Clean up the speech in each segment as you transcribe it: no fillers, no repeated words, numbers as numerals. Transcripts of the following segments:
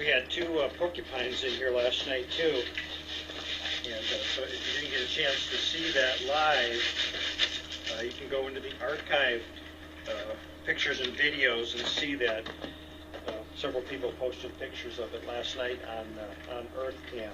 We had two porcupines in here last night too, and so if you didn't get a chance to see that live, you can go into the archived pictures and videos and see that. Several people posted pictures of it last night on Earth Cam.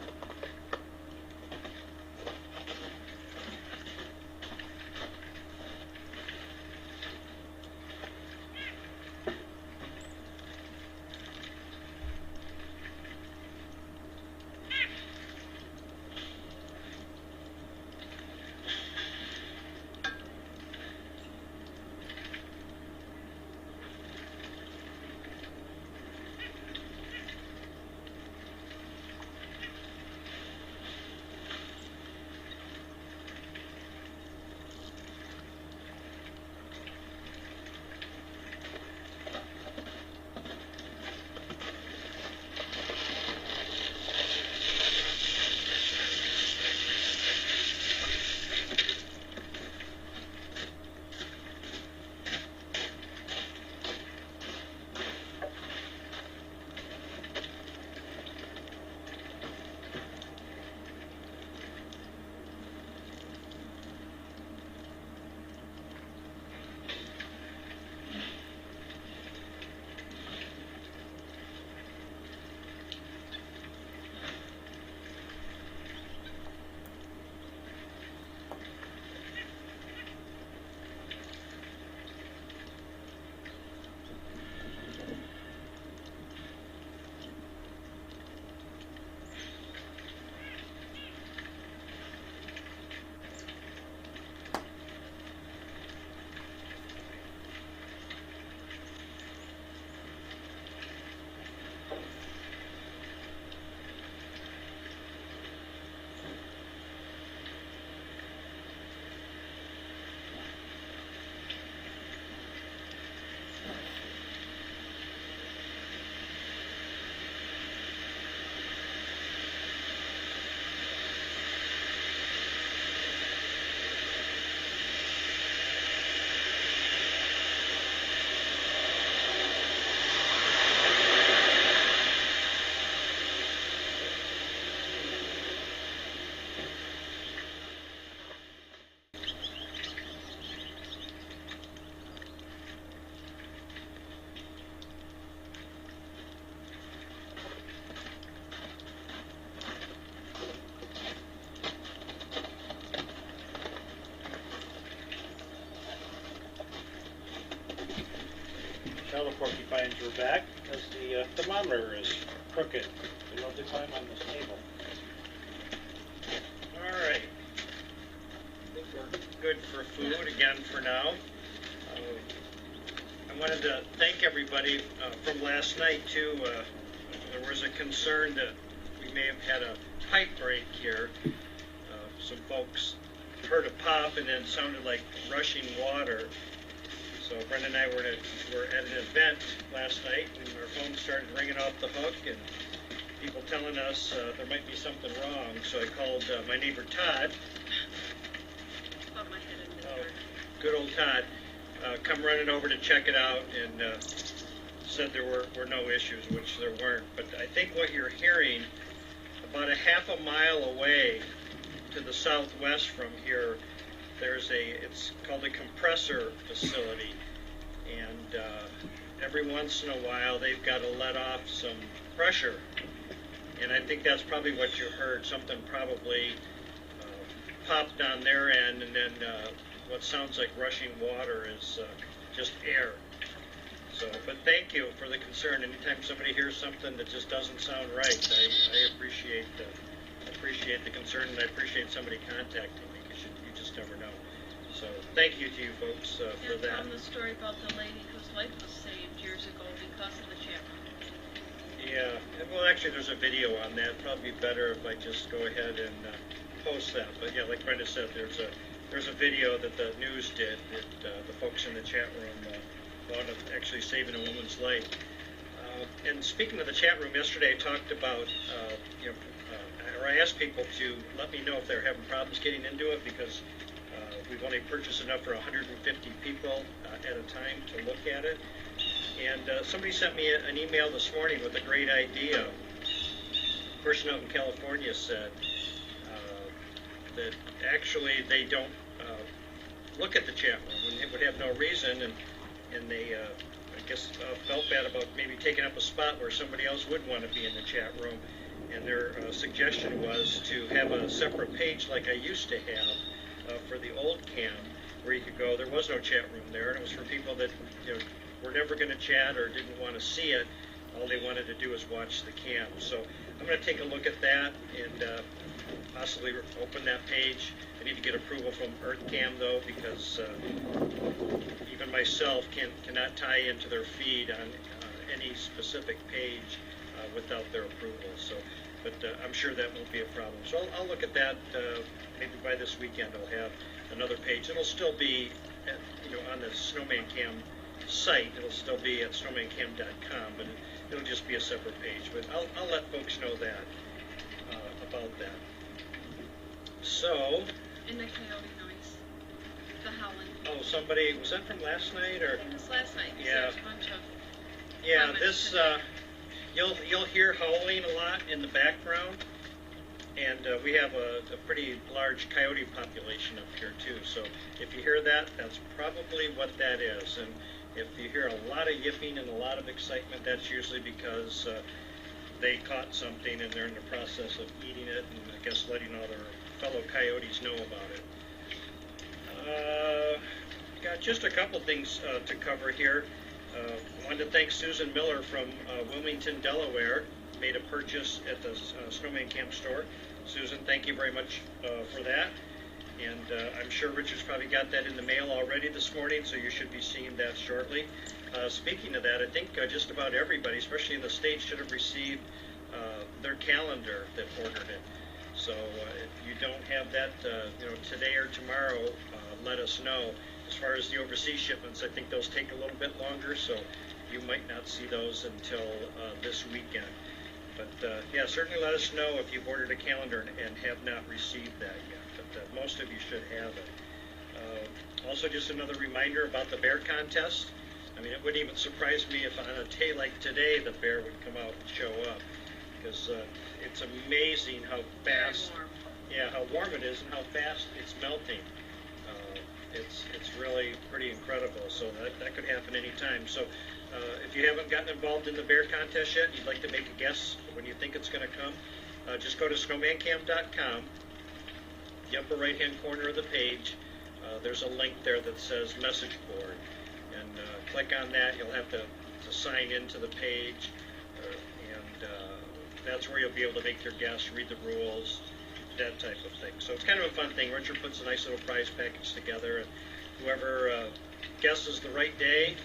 Now the porcupines were back because the thermometer is crooked. They love to climb on this table. All right. I think we're good for food again for now. I wanted to thank everybody from last night too. There was a concern that we may have had a pipe break here. Some folks heard a pop and then it sounded like rushing water. So Brenda and I were at an event last night, and our phone started ringing off the hook, and people telling us there might be something wrong. So I called my neighbor Todd. Put my head in the door. Good old Todd. Come running over to check it out, and said there were no issues, which there weren't. But I think what you're hearing, about a half a mile away to the southwest from here, it's called a compressor facility, and every once in a while they've got to let off some pressure, and I think that's probably what you heard. Something probably popped on their end, and then what sounds like rushing water is just air. So, but thank you for the concern. Anytime somebody hears something that just doesn't sound right, I appreciate the concern, and I appreciate somebody contacting me, because you just never know. So thank you to you folks for that. Tell them the story about the lady whose life was saved years ago because of the chat room. Yeah, well actually there's a video on that. Probably better if I just go ahead and post that. But yeah, like Brenda said, there's a video that the news did that the folks in the chat room wound up actually saving a woman's life. And speaking of the chat room, yesterday I talked about, or I asked people to let me know if they're having problems getting into it, because we've only purchased enough for 150 people at a time to look at it. And somebody sent me an email this morning with a great idea. A person out in California said that actually they don't look at the chat room and it would have no reason, and they I guess felt bad about maybe taking up a spot where somebody else would want to be in the chat room. And their suggestion was to have a separate page like I used to have for the old Cam, where you could go. There was no chat room there, and it was for people that were never going to chat or didn't want to see it. All they wanted to do was watch the Cam. So I'm going to take a look at that and possibly open that page. I need to get approval from EarthCam though, because even myself cannot tie into their feed on any specific page without their approval. So, but I'm sure that won't be a problem. So I'll look at that. Maybe by this weekend I'll have another page. It'll still be on the Snowman Cam site. It'll still be at snowmancam.com, but it'll just be a separate page. But I'll let folks know that about that. So. And the coyote noise, the howling. Oh, somebody, was that from last night or? It was last night. Yeah. There's a bunch of this you'll hear howling a lot in the background, and we have a pretty large coyote population up here too. So if you hear that, that's probably what that is. And if you hear a lot of yipping and a lot of excitement, that's usually because they caught something and they're in the process of eating it, and I guess letting all their fellow coyotes know about it. Got just a couple things to cover here. I wanted to thank Susan Miller from Wilmington, Delaware. Made a purchase at the Snowman Cam store. Susan, thank you very much for that. And I'm sure Richard's probably got that in the mail already this morning, so you should be seeing that shortly. Speaking of that, I think just about everybody, especially in the States, should have received their calendar that ordered it. So if you don't have that, today or tomorrow, let us know. As far as the overseas shipments, I think those take a little bit longer, so you might not see those until this weekend. But yeah, certainly let us know if you've ordered a calendar and have not received that yet. But most of you should have it. Also, just another reminder about the bear contest. I mean, it wouldn't even surprise me if on a day like today the bear would come out and show up, because it's amazing how fast, how warm it is and how fast it's melting. It's really pretty incredible. So that could happen anytime. So if you haven't gotten involved in the bear contest yet, you'd like to make a guess when you think it's going to come, just go to snowmancam.com. The upper right-hand corner of the page, there's a link there that says message board, and click on that. You'll have to sign into the page, and that's where you'll be able to make your guess, read the rules, that type of thing. So it's kind of a fun thing. Richard puts a nice little prize package together, and whoever guesses the right day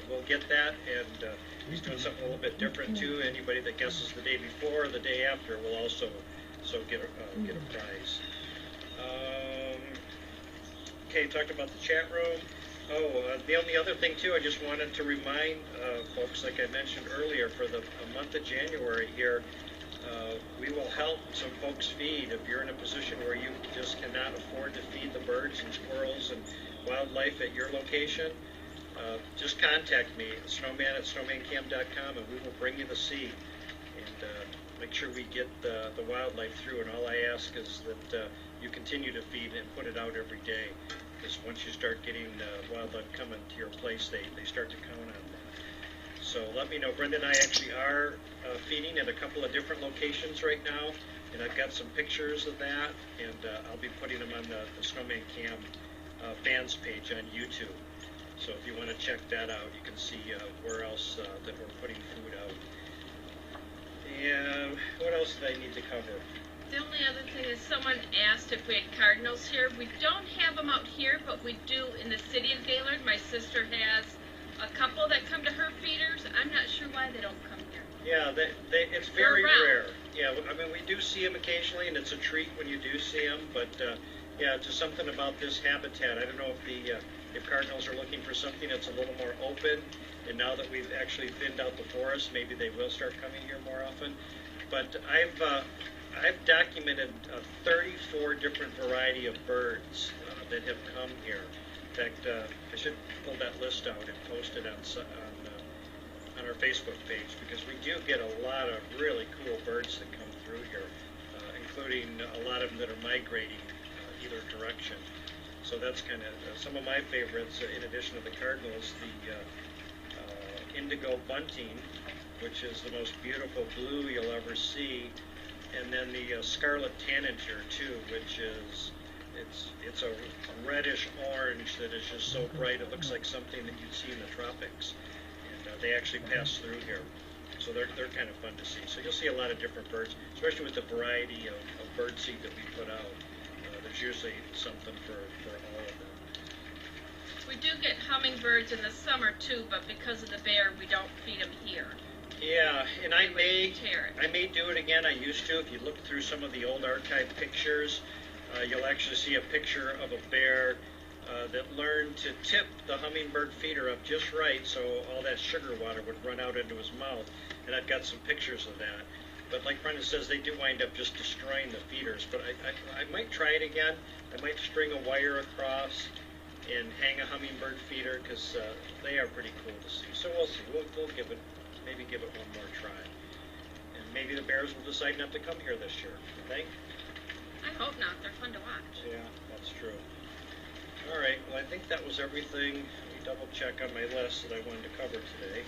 will get that, and he's doing something a little bit different too. Anybody that guesses the day before or the day after will also get a prize. Okay, talked about the chat room. The only other thing too, I just wanted to remind folks, like I mentioned earlier, for the month of January here, we will help some folks feed. If you're in a position where you just cannot afford to feed the birds and squirrels and wildlife at your location, just contact me, snowman at snowmancam.com, and we will bring you the seed and make sure we get the wildlife through. And all I ask is that you continue to feed and put it out every day, because once you start getting wildlife coming to your place, they start to count on that. So let me know. Brenda and I actually are feeding at a couple of different locations right now, and I've got some pictures of that, and I'll be putting them on the Snowman Cam fans page on YouTube. So if you want to check that out, you can see where else that we're putting food out. And what else did I need to cover? The only other thing is someone asked if we had cardinals here. We don't have them out here, but we do in the city of Gaylord. My sister has a couple that come to her feeders. I'm not sure why they don't come here. Yeah, it's very rare. Yeah, I mean, we do see them occasionally, and it's a treat when you do see them. But yeah, just something about this habitat. I don't know if cardinals are looking for something that's a little more open. And now that we've actually thinned out the forest, maybe they will start coming here more often. But I've documented 34 different variety of birds that have come here. In fact, I should pull that list out and post it on on our Facebook page, because we do get a lot of really cool birds that come through here, including a lot of them that are migrating either direction. So that's kind of some of my favorites, in addition to the cardinals, the indigo bunting, which is the most beautiful blue you'll ever see, and then the scarlet tanager too, which is it's a reddish orange that is just so bright it looks like something that you'd see in the tropics, and they actually pass through here, so they're kind of fun to see. So you'll see a lot of different birds, especially with the variety of birdseed that we put out. There's usually something for all of them. We do get hummingbirds in the summer too, but because of the bear, we don't feed them here. Yeah, and I may it. do it again. I used to. If you look through some of the old archive pictures, you'll actually see a picture of a bear that learned to tip the hummingbird feeder up just right so all that sugar water would run out into his mouth, and I've got some pictures of that. But like Brenda says, they do wind up just destroying the feeders. But I might try it again. I might string a wire across and hang a hummingbird feeder, because they are pretty cool to see. So we'll see. We'll maybe give it one more try. And maybe the bears will decide not to come here this year. You think? I hope not. They're fun to watch. Yeah, that's true. All right. Well, I think that was everything. Let me double check on my list that I wanted to cover today.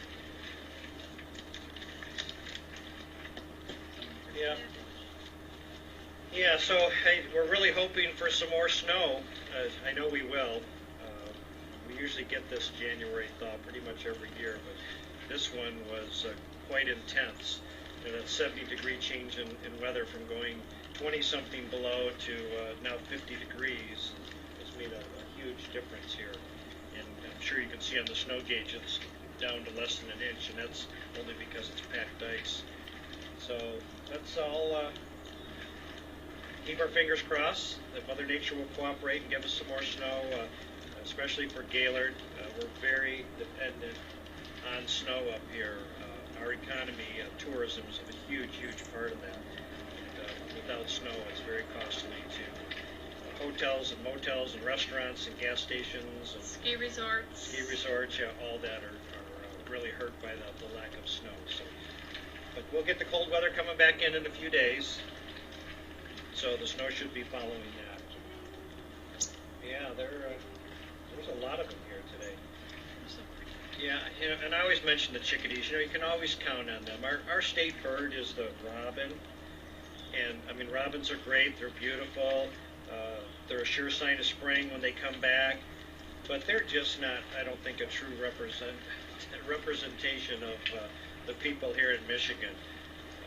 Yeah. Yeah, so hey, we're really hoping for some more snow. I know we will. We usually get this January thaw pretty much every year, but this one was quite intense. You know, that 70-degree change in weather from going 20-something below to now 50 degrees has made a huge difference here. And I'm sure you can see on the snow gauge it's down to less than an inch, and that's only because it's packed ice. So let's all keep our fingers crossed that Mother Nature will cooperate and give us some more snow, especially for Gaylord. We're very dependent on snow up here. Our economy, tourism is a huge, huge part of that. And, without snow, it's very costly to hotels and motels and restaurants and gas stations. And ski resorts. Ski resorts, yeah, all that are really hurt by the lack of snow. So, but we'll get the cold weather coming back in a few days. So the snow should be following that. Yeah, there's a lot of them here today. Yeah, you know, and I always mention the chickadees. You know, you can always count on them. Our state bird is the robin, and I mean, robins are great. They're beautiful. They're a sure sign of spring when they come back, but they're just not, I don't think, a true representation of the people here in Michigan.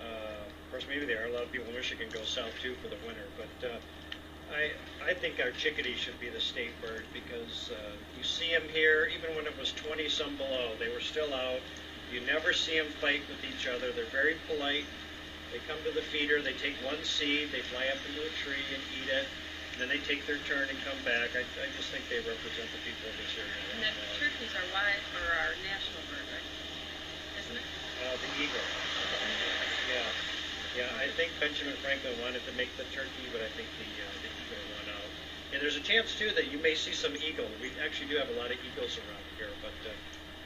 Of course, maybe there are a lot of people in Michigan go south too for the winter, but I think our chickadee should be the state bird, because you see them here, even when it was 20-some below, they were still out. You never see them fight with each other. They're very polite. They come to the feeder, they take one seed, they fly up into a tree and eat it, and then they take their turn and come back. I just think they represent the people of this area. And the turkeys are our national bird, right? Isn't it? The eagle. Yeah. Yeah, I think Benjamin Franklin wanted to make the turkey, but I think the eagle won out. And there's a chance, too, that you may see some eagle. We actually do have a lot of eagles around here, but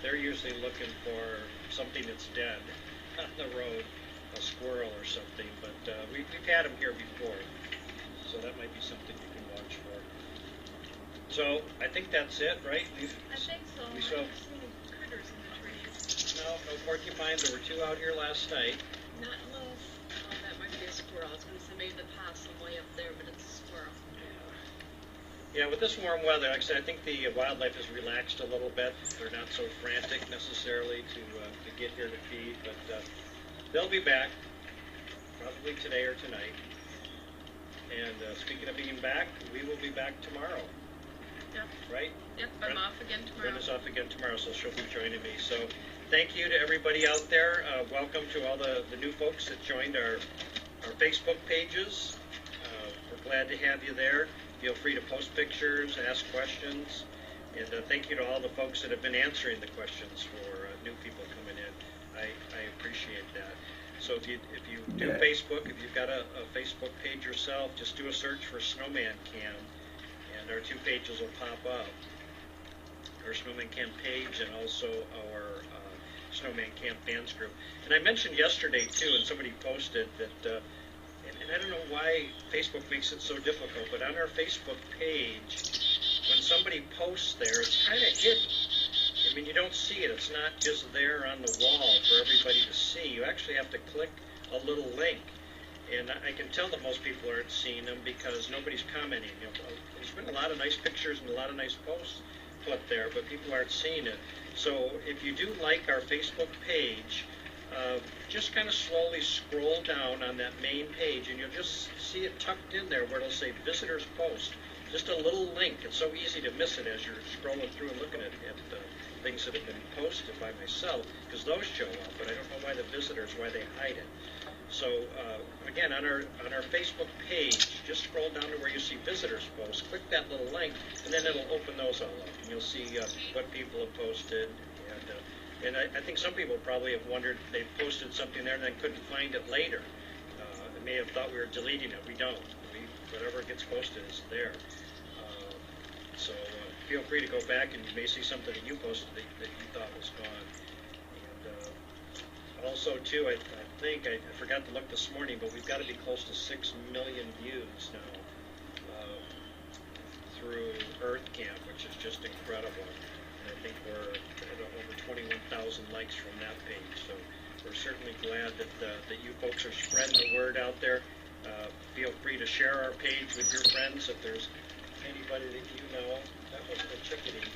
they're usually looking for something that's dead on the road, a squirrel or something. But we've had them here before, so that might be something you can watch for. So I think that's it, right? I think so. We saw critters in the trees. no porcupines. There were 2 out here last night. Not unless. Oh, that might be a squirrel. I was going to say maybe the possum way up there, but it's a squirrel. Yeah, with this warm weather, like I said, I think the wildlife has relaxed a little bit. They're not so frantic necessarily to get here to feed, but they'll be back, probably today or tonight. And speaking of being back, we will be back tomorrow. Yep. Right? Yep, I'm off again tomorrow. Brenda's off again tomorrow, so she'll be joining me. So thank you to everybody out there. Welcome to all the new folks that joined our Facebook pages. We're glad to have you there. Feel free to post pictures, ask questions, and thank you to all the folks that have been answering the questions for new people coming in. I appreciate that. So if you do Facebook, if you've got a Facebook page yourself, just do a search for Snowman Cam, and our 2 pages will pop up. Our Snowman Cam page and also our Snowman Cam fans group. And I mentioned yesterday too, and somebody posted that, and I don't know why Facebook makes it so difficult, but on our Facebook page, when somebody posts there, it's kind of hidden. I mean, you don't see it. It's not just there on the wall for everybody to see. You actually have to click a little link. And I can tell that most people aren't seeing them because nobody's commenting. You know, there's been a lot of nice pictures and a lot of nice posts put there, but people aren't seeing it. So if you do like our Facebook page, just kind of slowly scroll down on that main page, and you'll just see it tucked in there where it'll say Visitors Post. Just a little link. It's so easy to miss it as you're scrolling through and looking at things that have been posted by myself, because those show up, but I don't know why the visitors, why they hide it. So again, on our Facebook page, just scroll down to where you see Visitors Post, click that little link, and then it'll open those all up, and you'll see what people have posted. And I think some people probably have wondered, they posted something there and then couldn't find it later. They may have thought we were deleting it. We don't. Whatever gets posted is there. So feel free to go back, and you may see something that you posted that you thought was gone. And also, too, I think, I forgot to look this morning, but we've got to be close to 6 million views now through Earth Camp, which is just incredible. And I think we're at over 21,000 likes from that page. So we're certainly glad that you folks are spreading the word out there. Feel free to share our page with your friends if there's anybody that you know. That wasn't a chickadee.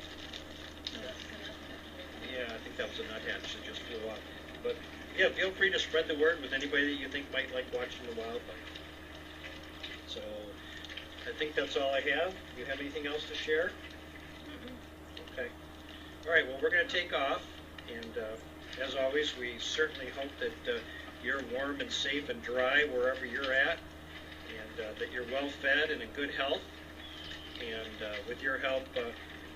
Yeah, I think that was a nuthatch that just flew off. But yeah, feel free to spread the word with anybody that you think might like watching the wildlife. So I think that's all I have. Do you have anything else to share? Okay. All right, well, we're going to take off. And as always, we certainly hope that you're warm and safe and dry wherever you're at, and that you're well fed and in good health. And with your help,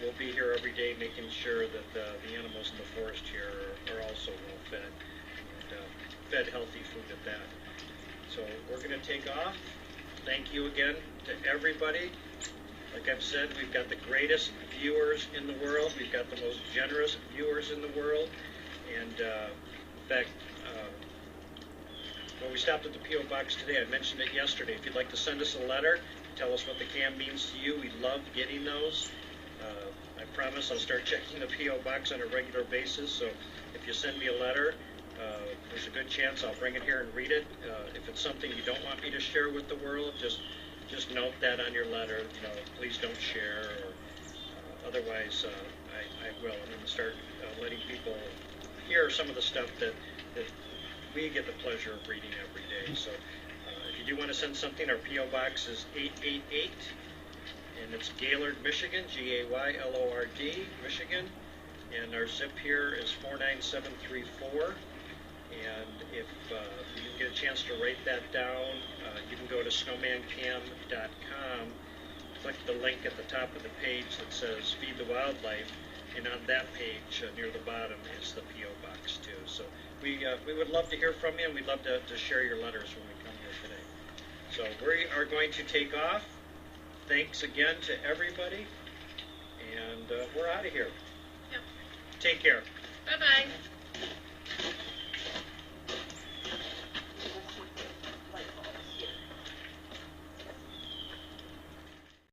we'll be here every day making sure that the animals in the forest here are also well fed, and fed healthy food at that. So we're going to take off. Thank you again to everybody. Like I've said, we've got the greatest viewers in the world. We've got the most generous viewers in the world. And in fact, when we stopped at the P.O. Box today, I mentioned it yesterday. If you'd like to send us a letter, tell us what the cam means to you. We love getting those. I promise I'll start checking the P.O. Box on a regular basis. So if you send me a letter, there's a good chance I'll bring it here and read it. If it's something you don't want me to share with the world, just note that on your letter. You know, please don't share. Or otherwise, I will. I'm going to start letting people hear some of the stuff that we get the pleasure of reading every day. So if you do want to send something, our P.O. Box is 888, and it's Gaylord, Michigan, Gaylord, Michigan, and our zip here is 49734. And if you didn't get a chance to write that down, you can go to snowmancam.com, click the link at the top of the page that says Feed the Wildlife, and on that page near the bottom is the P.O. Box too. So we would love to hear from you, and we'd love to share your letters when we come here today. So we are going to take off. Thanks again to everybody, and we're out of here. Yep. Take care. Bye-bye.